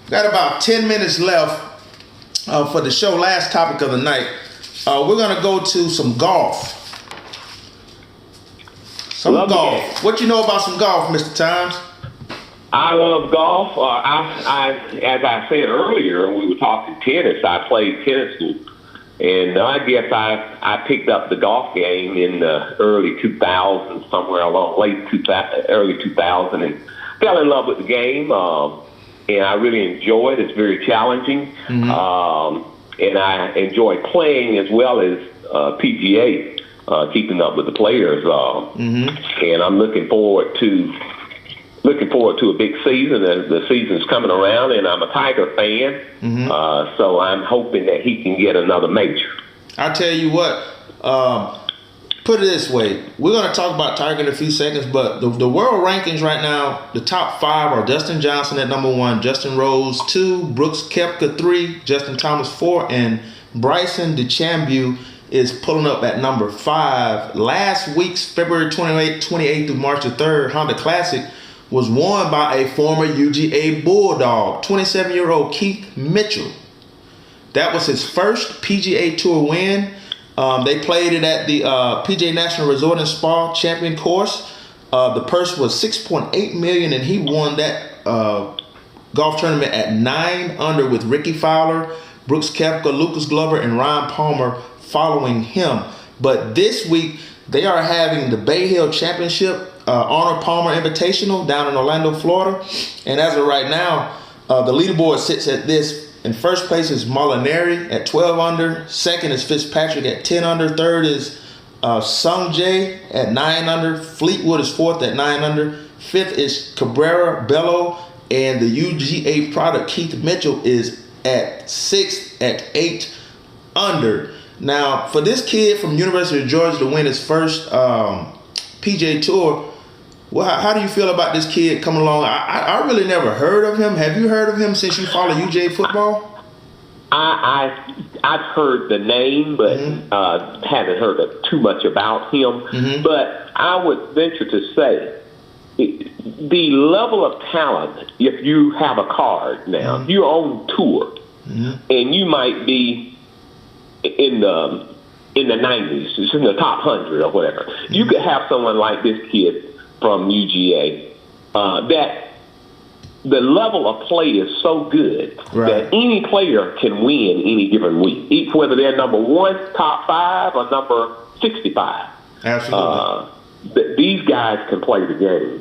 Got about 10 minutes left for the show. Last topic of the night. We're gonna go to some golf. Love golf. What you know about some golf, Mr. Times? I love golf. I as I said earlier, when we were talking tennis, I played tennis school. And I guess I picked up the golf game in the early 2000s, somewhere along early 2000, and fell in love with the game. And I really enjoy it. It's very challenging. And I enjoy playing as well as PGA, keeping up with the players. And I'm looking forward to a big season. The season's coming around, and I'm a Tiger fan, so I'm hoping that he can get another major. I'll tell you what, put it this way. We're going to talk about Tiger in a few seconds, but the world rankings right now, the top 5 are Dustin Johnson at number 1, Justin Rose 2, Brooks Koepka 3, Justin Thomas 4, and Bryson DeChambeau is pulling up at number 5. Last week's February 28th through March the 3rd Honda Classic was won by a former UGA Bulldog, 27-year-old Keith Mitchell. That was his first PGA Tour win. They played it at the PGA National Resort and Spa Champion Course. The purse was $6.8 million, and he won that golf tournament at 9 under with Ricky Fowler, Brooks Koepka, Lucas Glover, and Ryan Palmer following him. But this week, they are having the Bay Hill Championship Arnold Palmer Invitational down in Orlando, Florida. And as of right now, the leaderboard sits at this. In first place is Molinari at 12 under. Second is Fitzpatrick at 10 under. Third is Sung Jae at 9 under. Fleetwood is fourth at 9 under. Fifth is Cabrera Bello. And the UGA product, Keith Mitchell, is at 6th at 8 under. Now, for this kid from University of Georgia to win his first PGA Tour, well, how do you feel about this kid coming along? I really never heard of him. Have you heard of him since you follow UGA football? I've heard the name, but haven't heard too much about him. But I would venture to say the level of talent, if you have a card now, you're on tour, and you might be in the 90s, it's in the top 100 or whatever. You could have someone like this kid from UGA, that the level of play is so good that any player can win any given week, whether they're number 1, top 5, or number 65. Absolutely. These guys can play the game,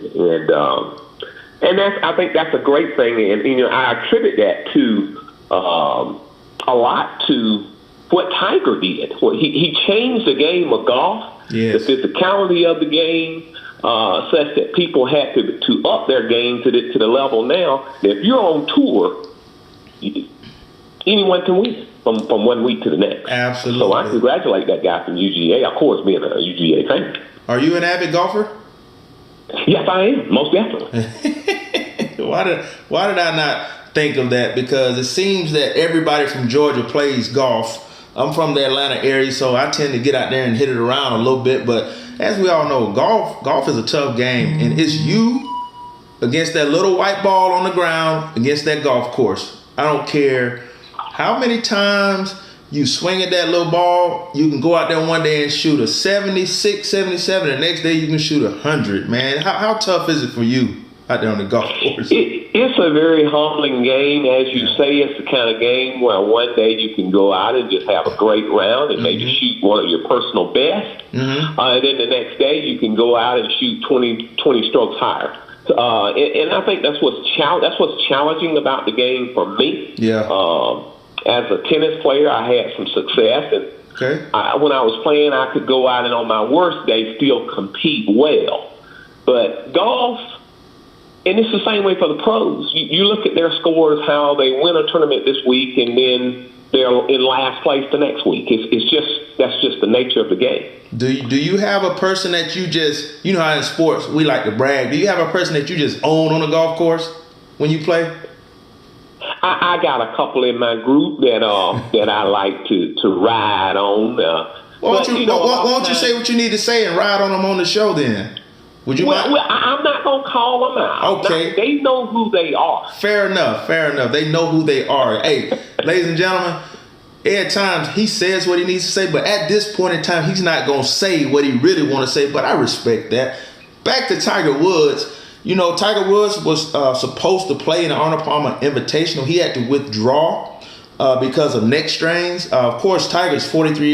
and I think that's a great thing. And I attribute that to a lot to what Tiger did. He changed the game of golf, the physicality of the game, such that people had to up their game to the level now that if you're on tour, anyone can win from one week to the next. Absolutely. So I congratulate that guy from UGA, of course, being a UGA fan. Are you an avid golfer? Yes, I am, most definitely. Why did I not think of that? Because it seems that everybody from Georgia plays golf. I'm from the Atlanta area, so I tend to get out there and hit it around a little bit. But as we all know, golf is a tough game, and it's you against that little white ball on the ground against that golf course. I don't care how many times you swing at that little ball. You can go out there one day and shoot a 76, 77. The next day you can shoot 100. Man, how tough is it for you out there on the golf course? It's a very humbling game. As you say, it's the kind of game where one day you can go out and just have a great round and maybe shoot one of your personal best. And then the next day you can go out and shoot 20 strokes higher. And I think that's what's challenging about the game for me. As a tennis player, I had some success. And when I was playing, I could go out and on my worst day still compete well. But golf, and it's the same way for the pros. You look at their scores, how they win a tournament this week, and then they're in last place the next week. That's just the nature of the game. Do you have a person that you just, you know how in sports we like to brag, do you have a person that you just own on a golf course when you play? I got a couple in my group that I like to ride on. Why don't you say what you need to say and ride on them on the show then? Would you mind? Well, I'm not going to call them out. Okay. They know who they are. Fair enough. They know who they are. Hey, ladies and gentlemen, at times he says what he needs to say, but at this point in time, he's not going to say what he really want to say, but I respect that. Back to Tiger Woods. You know, Tiger Woods was supposed to play in the Arnold Palmer Invitational. He had to withdraw because of neck strains. Of course, Tiger's 43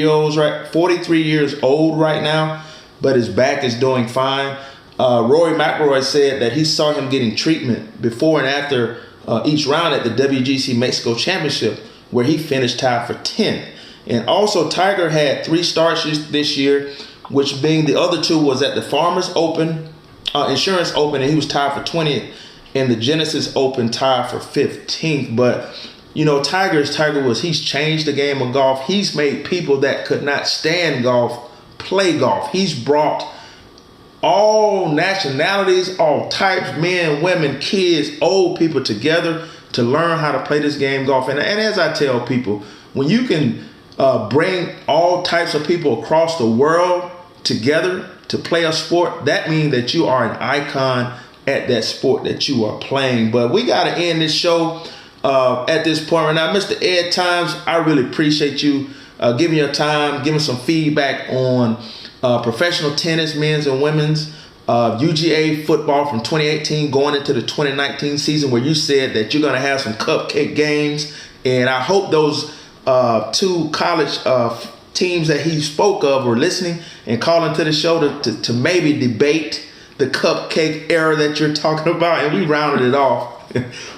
years old right now, but his back is doing fine. Rory McIlroy said that he saw him getting treatment before and after each round at the WGC Mexico Championship, where he finished tied for 10th. And also, Tiger had 3 starts this year, which being the other 2 was at the Farmers Open, Insurance Open, and he was tied for 20th, and the Genesis Open tied for 15th. But, you know, Tiger Woods. He's changed the game of golf. He's made people that could not stand golf play golf. He's brought all nationalities, all types, men, women, kids, old people together to learn how to play this game golf. And as I tell people, when you can bring all types of people across the world together to play a sport, that means that you are an icon at that sport that you are playing. But we got to end this show at this point right now. Mr. Ed Times, I really appreciate you giving your time, giving some feedback on professional tennis, men's and women's, UGA football from 2018 going into the 2019 season, where you said that you're going to have some cupcake games. And I hope those 2 college teams that he spoke of were listening and calling to the show to maybe debate the cupcake era that you're talking about. And we rounded it off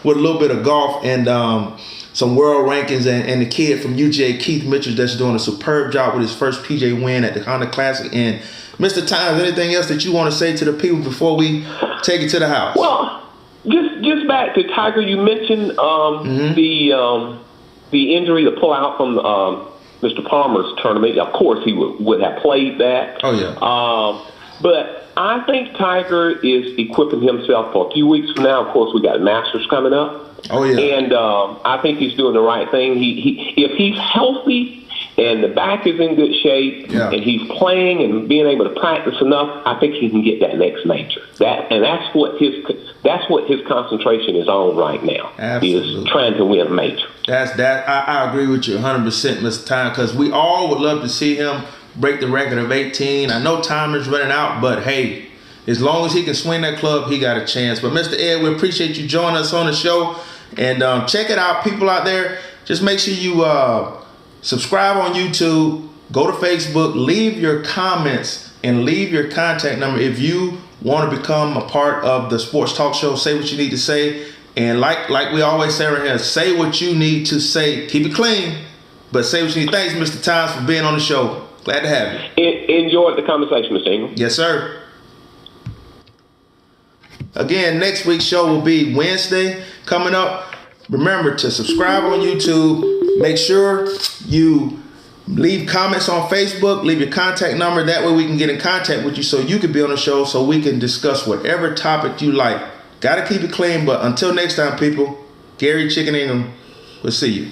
with a little bit of golf and some world rankings, and the kid from UGA, Keith Mitchell, that's doing a superb job with his first PJ win at the Honda Classic. And Mr. Times, anything else that you want to say to the people before we take it to the house? Well, just back to Tiger, you mentioned the injury, the pullout from Mr. Palmer's tournament. Of course, he would have played that. Oh, yeah. But I think Tiger is equipping himself for a few weeks from now. Of course, we got Masters coming up. Oh, yeah. And I think he's doing the right thing. If he's healthy and the back is in good shape, and he's playing and being able to practice enough, I think he can get that next major. That's what his concentration is on right now. Absolutely. Is trying to win a major. I agree with you 100%, Mr. Time, because we all would love to see him break the record of 18. I know time is running out, but hey, as long as he can swing that club, he got a chance. But Mr. Ed, we appreciate you joining us on the show. And check it out, people out there. Just make sure you subscribe on YouTube, go to Facebook, leave your comments, and leave your contact number if you want to become a part of the Sports Talk Show. Say what you need to say. And like we always say right here, say what you need to say. Keep it clean, but say what you need. Thanks, Mr. Times, for being on the show. Glad to have you. Enjoyed the conversation, Mr. Ingram. Yes, sir. Again, next week's show will be Wednesday coming up. Remember to subscribe on YouTube. Make sure you leave comments on Facebook. Leave your contact number. That way we can get in contact with you so you can be on the show so we can discuss whatever topic you like. Got to keep it clean. But until next time, people, Gary Chicken Ingram, we'll see you.